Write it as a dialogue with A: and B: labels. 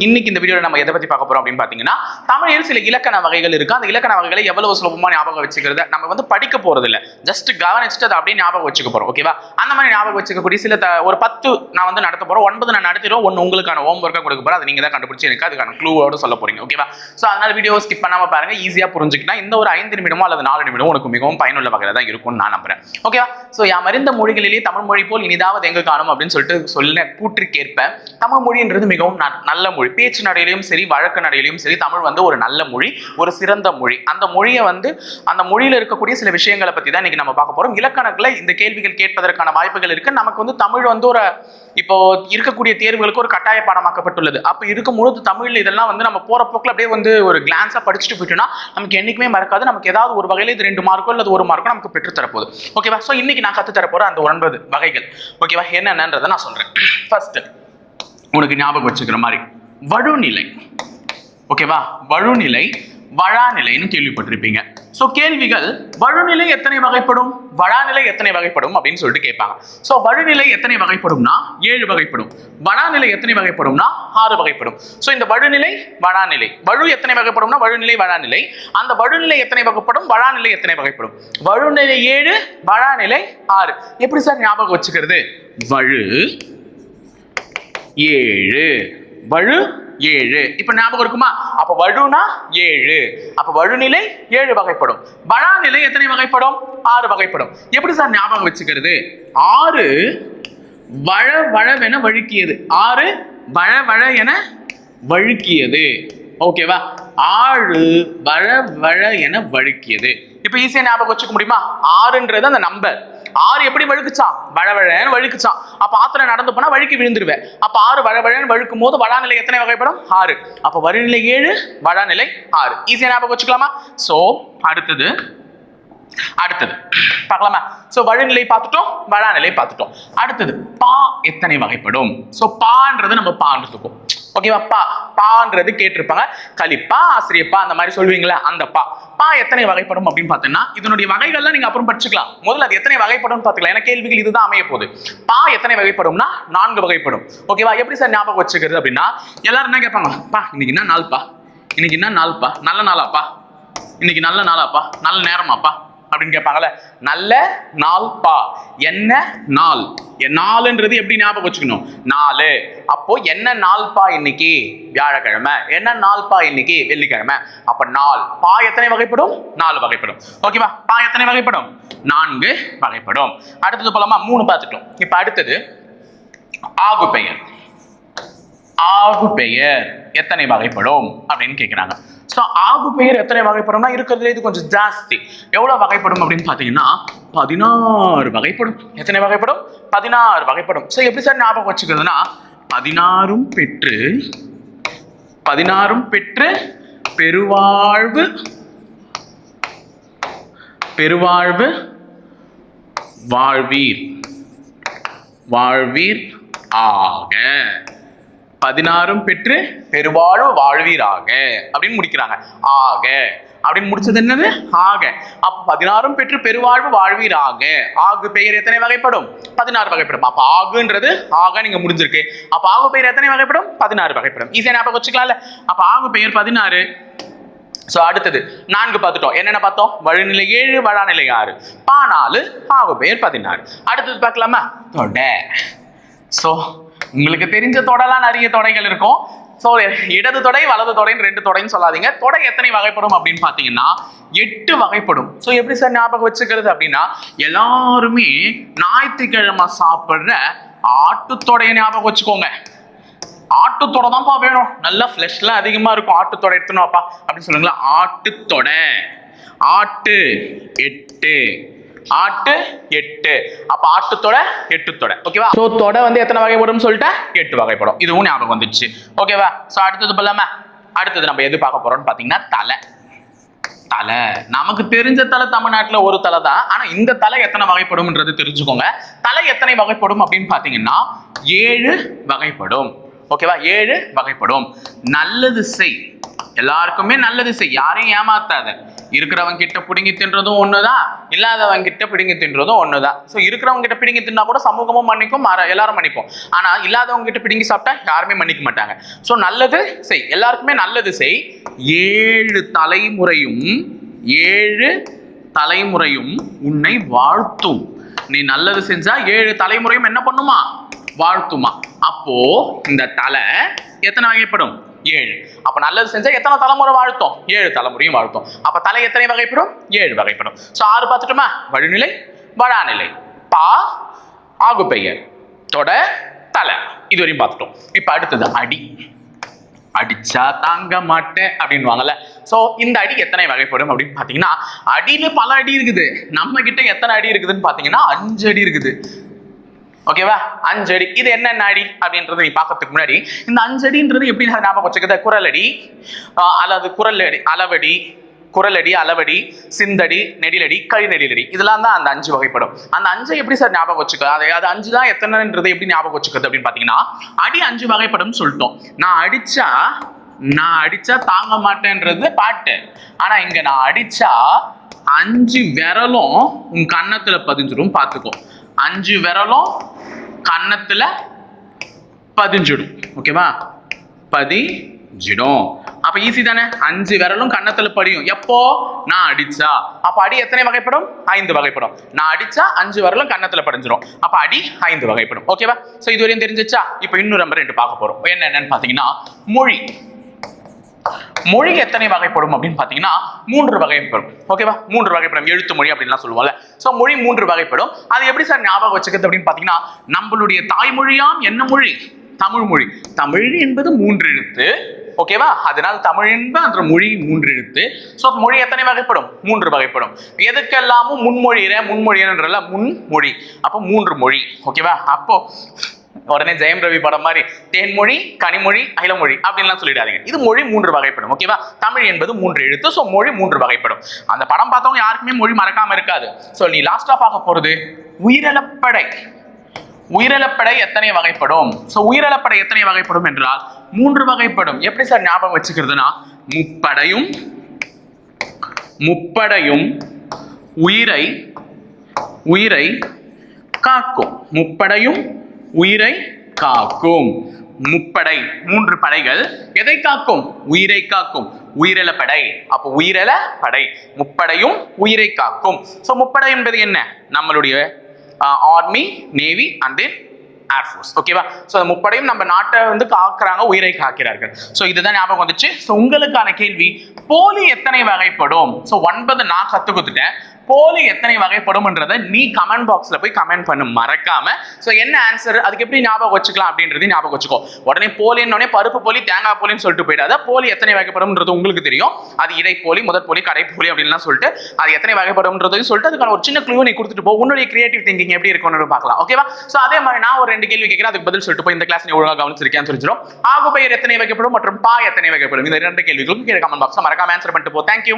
A: இன்னைக்கு இந்த வீடியோல நம்ம எதை பத்தி பார்க்க போறோம் அப்படின்னு பாத்தீங்கன்னா, தமிழில் சில இலக்கண வகைகள் இருக்கு. அந்த இலக்கண வகைகளை எவ்வளவு சுலபமா ஞாபகம் வச்சுக்கிறது, நம்ம வந்து படிக்க போறது இல்ல, ஜஸ்ட் கவனிச்சுட்டு அதை அப்படியே ஞாபகம் வச்சுக்க போறோம். ஓகேவா? அந்த மாதிரி ஞாபகம் வச்சுக்கக்கூடிய சில ஒரு 10 நான் வந்து நடத்த போறோம், 9 நான் நடத்திடுவோம், 1 உங்களுக்கான ஹோம் ஒர்க்கா கொடுக்க போறேன். அதை நீங்க தான் கண்டுபிடிச்சு எனக்கு அதுக்கான க்ளூவோட சொல்ல போறீங்க. ஓகேவா? சோ அதனால வீடியோ ஸ்கிப் பண்ணாம பாருங்க, ஈஸியா புரிஞ்சுக்கிட்டா இந்த ஒரு 5 நிமிடமோ அல்லது 4 நிமிடமோ உங்களுக்கு மிகவும் பயனுள்ள வகையில தான் இருக்கும்னு நான் நம்புறேன். ஓகேவா? சோ யாமறிந்த மொழிகளிலேயே தமிழ் மொழி போல் இனிதாவது எங்க காணும் அப்படின்னு சொல்லிட்டு சொல்ல கூற்றிற்கேற்ப தமிழ் மொழின்றது மிகவும் நல்ல மொழி. பேச்சு நடையிலும் சரி, வழக்கு நடையிலும் சரி, தமிழ் வந்து ஒரு நல்ல மொழி, ஒரு சிறந்த மொழி. அந்த மொழியை வந்து அந்த மொழியில இருக்கக்கூடிய சில விஷயங்களை பத்தி தான் இன்னைக்கு நம்ம பார்க்க போறோம். இலக்கணத்துல இந்த கேள்விகள் கேட்பதற்கான வாய்ப்புகள் இருக்கு. நமக்கு வந்து தமிழ் வந்து ஒரு இப்போ இருக்கக்கூடிய தேர்வுகளுக்கு ஒரு கட்டாய பாடமாக்கப்பட்டுள்ளது. அப்ப இருக்கும்போது தமிழ்ல இதெல்லாம் வந்து நம்ம போற போக்குல அப்படியே வந்து ஒரு கிளான்ஸா படிச்சுட்டு போயிட்டோம்னா நமக்கு என்னைக்குமே மறக்காது. நமக்கு ஏதாவது ஒரு வகையில இது 2 மார்க்கோ அல்லது 1 மார்க்கோ நமக்கு பெற்று தரப்போகுது. ஓகேவா? சோ இன்னைக்கு நான் கத்து தரப்போற அந்த 9 வகைகள் ஓகேவா என்னன்றதை நான் சொல்றேன். ஃபர்ஸ்ட் உனக்கு ஞாபகம் வச்சுக்கிற மாதிரி வழுநிலை. ஓகேவா? வழுநிலை, வழாநிலைன்னு கேள்விப்பட்டிருப்பீங்க. சோ கேள்விகள் வழுநிலை எத்தனை வகைப்படும், வழாநிலை எத்தனை வகைப்படும் அப்படின்னு சொல்லிட்டு கேட்பாங்க. சோ வழுநிலை எத்தனை வகைப்படும்னா 7 வகைப்படும். வழாநிலை எத்தனை வகைப்படும்னா 6 வகைப்படும். சோ இந்த வழுநிலை, வழாநிலை, வழு எத்தனை வகைப்படும்னா வழுநிலை, வழாநிலை. அந்த வழுநிலை எத்தனை வகைப்படும், வழாநிலை எத்தனை வகைப்படும்? வழுநிலை 7, வழாநிலை 6. எப்படி சார் ஞாபகம் வச்சுக்கிறது? வழு 7, வழு 7. இப்ப ஞாபகம் இருக்குமா? அப்ப வழுனா 7, அப்ப வழுநிலை 7 வகைப்படும். வழாநிலை எத்தனை வகைப்படும்? 6 வகைப்படும். எப்படி சார் ஞாபகம் வச்சுக்கிறது? 6 வழ வழவென வழுக்கியது, 6 வழ வழ என வழுக்கியது. ஓகேவா? 6 வழ வழ என வழுக்கியது. இப்ப ஈஸியா ஞாபகம் வச்சுக்க முடியுமா? 6ன்றது அந்த நம்பர். 6 எப்படி வழுக்குச்சான்? வழவழன்னு வழுக்குச்சான். அப்ப ஆத்துல நடந்து போனா வழுக்கி விழுந்துருவேன். அப்ப 6 வழவழன்னு வழுக்கும் போது வழாநிலை எத்தனை வகைப்படும்? 6. அப்ப வழுநிலை 7, வழாநிலை 6. ஈஸியா ஞாபகம் வச்சுக்கலாமா? சோ அடுத்தது பார்க்கலாமா? சோ வழுநிலை பார்த்துட்டோம், வழாநிலை பார்த்துட்டோம். அடுத்தது பா எத்தனை வகைப்படும்? சோ பான்றது நம்ம பான்றதுக்கும். ஓகேவா? பான்றது கேட்டிருப்பாங்க. கலிப்பா, ஆசிரியப்பா அந்த மாதிரி சொல்வீங்களா, அந்த பா எத்தனை வகைப்படும் அப்படின்னு பார்த்தீங்கன்னா இதனுடைய வகைகள்லாம் நீங்க அப்புறம் படிச்சுக்கலாம். முதல்ல அது எத்தனை வகைப்படும் பார்த்துக்கலாம். ஏன்னா கேள்விகள் இதுதான் அமைய போகுது. பா எத்தனை வகைப்படும்னா 4 வகைப்படும். ஓகேவா? எப்படி சார் ஞாபகம் வச்சுக்கிறது அப்படின்னா எல்லாரும் என்ன கேட்பாங்க? பா இன்னைக்கு என்ன நாள்பா, இன்னைக்கு என்ன நாள்பா, நல்ல நாளாப்பா, இன்னைக்கு நல்ல நாளாப்பா, நல்ல நேரமாப்பா அப்படின்னு கேட்பாங்கல்ல. நல்ல நாள் பா, என்ன நாள், நாளுன்றது எப்படி ஞாபகம் வச்சுக்கணும்? 4. அப்போ என்ன நாள் பா இன்னைக்கு? வியாழக்கிழமை. என்ன நாள் பா இன்னைக்கு? வெள்ளிக்கிழமை. அப்ப நாள் பா எத்தனை வகைப்படும்? 4 வகைப்படும். ஓகேவா? பா எத்தனை வகைப்படும்? 4 வகைப்படும். அடுத்தது போலாமா? 3 பார்த்துட்டோம். இப்ப அடுத்தது ஆகு பெயர். ஆகு பெயர் எத்தனை வகைப்படும் அப்படின்னு கேட்கிறாங்க. சோ ஆகு பெயர் எத்தனை வகைப்படும்னா இருக்கிறதுல இது கொஞ்சம் ஜாஸ்தி. எவ்வளவு வகைப்படும் அப்படின்னு பாத்தீங்கன்னா 16 வகைப்படும். எத்தனை வகைப்படும்? 16 வகைப்படும். சோ எப்படி சார் ஞாபகம் வச்சுக்கிறதுனா 16ம் பெற்று பெருவாழ்வு வாழ்வீர் ஆக. 16ம் பெற்று பெருவாழ்வு வாழ்வீராக அப்படின்னு முடிக்கிறாங்க. ஆக அப்படின்னு முடிச்சது என்னது? ஆக. அப்ப 16ம் பெற்று பெருவாழ்வு வாழ்வீராக. ஆகு பெயர் எத்தனை வகைப்படும்? 16 வகைப்படும். அப்ப ஆகுன்றது ஆக நீங்க முடிஞ்சிருக்கு. அப்ப ஆகு பெயர் எத்தனை வகைப்படும்? 16 வகைப்படும். ஈஸியா ஞாபகம் வச்சுக்கலாம்ல. அப்ப ஆகு பெயர் 16. சோ அடுத்தது 4 பார்த்துட்டோம். என்னென்ன பார்த்தோம்? வழுநிலை 7, வழாநிலை 6, பா 4, ஆகு பெயர் 16. அடுத்தது பார்க்கலாமா? தொடை. சோ உங்களுக்கு தெரிஞ்ச தொடலாம் நிறைய தொடைகள் இருக்கும். சோ இடது தொடை, வலது தொடைன்னு 2 தொடைன்னு சொல்லாதீங்க. தொடை எத்தனை வகைப்படும் அப்படின்னு பாத்தீங்கன்னா 8 வகைப்படும். சோ எப்படி சார் ஞாபகம் வச்சுக்கிறது அப்படின்னா எல்லாருமே ஞாயிற்றுக்கிழமை சாப்பிடுற ஆட்டுத்தொடைய ஞாபகம் வச்சுக்கோங்க. ஆட்டுத்தொடை தான்ப்பா வேணும், நல்லா ஃபிளஷ்லாம் அதிகமா இருக்கும், ஆட்டுத்தொடை எடுத்துனோப்பா அப்படின்னு சொல்லுங்களா. ஆட்டுத்தொடை, ஆட்டு 8. அப்ப ஆட்டுத்தொடை 8 தொடை. ஓகேவா? சோ தொடை வந்து எத்தனை வகைப்படும் சொல்லிட்டு 8 வகைப்படும். இதுவும் ஞாபகம் வந்துச்சு. ஓகேவா? சோ அடுத்தது போலாமா? அடுத்தது நம்ம எது பார்க்க போறோம்னு பாத்தீங்கன்னா தலை. நமக்கு தெரிஞ்ச தலை தமிழ்நாட்டுல ஒரு தலை தான். ஆனா இந்த தலை எத்தனை வகைப்படும்ன்றது தெரிஞ்சுக்கோங்க. தலை எத்தனை வகைப்படும் அப்படின்னு பாத்தீங்கன்னா 7 வகைப்படும். ஓகேவா? 7 வகைப்படும். நல்லது செய் எல்லாருக்குமே நல்லது செய், யாரையும் ஏமாத்தாத. இருக்கிறவங்க கிட்ட பிடுங்கி தின்றதும் ஒண்ணுதான், இல்லாதவங்க கிட்ட பிடுங்கி தின்றதும் ஒண்ணுதான். ஸோ இருக்கிறவங்க கிட்ட பிடுங்கி தின்னா கூட சமூகமும் மன்னிக்கும், எல்லாரும் மன்னிப்போம். ஆனா இல்லாதவங்க கிட்ட பிடுங்கி சாப்பிட்டா யாருமே மன்னிக்க மாட்டாங்க. ஸோ நல்லது செய், எல்லாருக்குமே நல்லது செய். 7 தலைமுறையும் உன்னை வாழ்த்தும். நீ நல்லது செஞ்சா 7 தலைமுறையும் என்ன பண்ணுமா? வாழ்த்துமா. அப்போ இந்த தலை எத்தனை வகைப்படும்? 7. அப்ப நல்லது செஞ்சா எத்தனை தலைமுறை வாழ்த்தும்? 7 தலைமுறையும் வாழ்த்தும். அப்ப தலை எத்தனை வகைப்படும்? 7 வகைப்படும். சோ 6 பார்த்துட்டோமா? வழிநிலை, வழாநிலை, பா, ஆகுபெயர், தொட, தலை, இதுவரையும் பார்த்துட்டோம். இப்ப அடுத்தது அடி. அடிச்சா தாங்க மாட்டேன் அப்படின்வாங்கல்ல. சோ இந்த அடி எத்தனை வகைப்படும் அப்படின்னு பாத்தீங்கன்னா, அடியில பல அடி இருக்குது. நம்ம கிட்ட எத்தனை அடி இருக்குதுன்னு பாத்தீங்கன்னா 5 அடி இருக்குது. ஓகேவா? 5 அடி. இது என்னென்ன அடி அப்படின்றது நீ பார்க்கறதுக்கு முன்னாடி இந்த 5 அடின்றது எப்படி ஞாபகம் வச்சுக்கிறது? குரலடி, அல்லது குரலடி, அளவடி, குரலடி, அளவடி, சிந்தடி, நெடிலடி, கழி நெடிலடி, இதெல்லாம் தான் அந்த 5 வகைப்படும். அந்த 5 எப்படி சார் ஞாபகம் வச்சுக்க? அது 5 தான் எத்தனைன்றது எப்படி ஞாபகம் வச்சுக்கிறது அப்படின்னு பாத்தீங்கன்னா, அடி 5 வகைப்படும் சொல்லிட்டோம். நான் அடிச்சா தாங்க மாட்டேன்றது பாட்டு. ஆனா இங்க நான் அடிச்சா 5 விரலும் உன் கன்னத்துல பதிஞ்சிடும். பாத்துக்கோ, 5 விரலும் கன்னத்துல பதிஞ்சிடும். ஓகேவா? பதிஞ்சிடும். அப்ப ஈஸி தானே? 5 விரலும் கன்னத்துல படியும். எப்போ? நான் அடிச்சா. அப்ப அடி எத்தனை வகைப்படும்? 5 வகைப்படும். நான் அடிச்சா 5 விரலும் கன்னத்துல படிஞ்சிடும். அப்ப அடி 5 வகைப்படும். ஓகேவா? சோ இதுவரையும் தெரிஞ்சிச்சா? இப்ப இன்னும் நம்பர் 2 பார்க்க போறோம். என்னன்னு பாத்தீங்கன்னா, மொழி. மொழி எத்தனை வகைப்படும் அப்படின்னு பாத்தீங்கன்னா 3 வகைப்படும். ஓகேவா? 3 வகைப்படும். எழுத்து மொழி அப்படின்லாம் சொல்லுவாங்க. சோ மொழி 3 வகைப்படும். அது எப்படி சார் ஞாபகம் வச்சுக்கிறது அப்படின்னு பாத்தீங்கன்னா, நம்மளுடைய தாய்மொழியாம் என்ன மொழி? தமிழ் மொழி. தமிழ் என்பது 3 எழுத்து. ஓகேவா? அதனால் தமிழ் என்ற மொழி 3 எழுத்து. சோ மொழி எத்தனை வகைப்படும்? 3 வகைப்படும். எதுக்கெல்லாமும் முன்மொழின்றல முன்மொழி. அப்போ 3 மொழி. ஓகேவா? அப்போ உடனே ஜெயம் ரவி படம் மாதிரி தேன்மொழி, கனிமொழி, அகிலமொழி அப்படின்லாம் சொல்லிடாதீங்க. இது மொழி 3 வகைப்படும். ஓகேவா? தமிழ் என்பது 3 எழுத்து. சோ மொழி 3 வகைப்படும். அந்த படம் பார்த்தவங்க யாருக்குமே மொழி மறக்காம இருக்காது. சோ நீ லாஸ்டா பார்க்க போறது உயிரிழப்படை. உயிரிழப்படை எத்தனை வகைப்படும்? சோ உயிரிழப்படை எத்தனை வகைப்படும் என்றால் 3 வகைப்படும். எப்படி சார் ஞாபகம் வச்சுக்கிறதுனா, முப்படையும் உயிரை காக்கும். முப்படையும் உயிரை காக்கும். முப்படை 3 படைகள் எதை காக்கும்? உயிரை காக்கும். உயிரிழப்படை. அப்போ உயிரிழப்படை, முப்படையும் உயிரை காக்கும். சோ முப்படை என்பது என்ன? நம்மளுடைய army, navy and then air force. ஓகேவா? சோ முப்படையும் நம்ம நாட்டை வந்து காக்குறாங்க, உயிரை காக்கிறார்கள். சோ இதுதான் ஞாபகம் வந்துச்சு. சோ உங்களுக்கான கேள்வி, போலி எத்தனை வகைப்படும்? சோ 9 நான் கத்து கொடுத்துட்டேன். போலி எத்தனை வகைப்படும்ன்றதை நீ கமெண்ட் பாக்ஸ்ல போய் கமெண்ட் பண்ணு மறக்காம. சோ என்ன ஆன்சர், அதுக்கு எப்படி ஞாபகம் வச்சுக்கலாம் அப்படின்றது ஞாபகம் வச்சுக்கோ. உடனே போலின்னு பருப்பு போலி, தேங்காய் போலின்னு சொல்லிட்டு போயிடாத. போலி எத்தனை வகைப்படும்ன்றது உங்களுக்கு தெரியும். அது இடை போலி, முதற் போலி, கடை போலி அப்படின்லாம் சொல்லிட்டு அது எத்தனை வகைப்படும்ன்றதையும் சொல்லிட்டு அதுக்கான ஒரு சின்ன க்ளூ நீ கொடுத்துட்டு போ. உன்னுடைய கிரியேட்டிவ் திங்கிங் எப்படி இருக்கும்னு பார்க்கலாம். ஓகேவா? சோ அதே மாதிரி நான் ஒரு 2 கேள்வி கேட்கிறேன், அதுக்கு பதில் சொல்லிட்டு போய் இந்த கிளாஸ் நீ ஒழுங்கா கவனிச்சிருக்கேன்னு சொல்லிச்சிடும். ஆகுபெயர் எத்தனை வகைப்படும் மற்றும் பா எத்தனை வகைப்படும், இந்த 2 கேள்விகளுக்கும் கீழே கமெண்ட் பாக்ஸ்ல மறக்காம ஆன்சர் பண்ணிட்டு போ. தேங்க்யூ.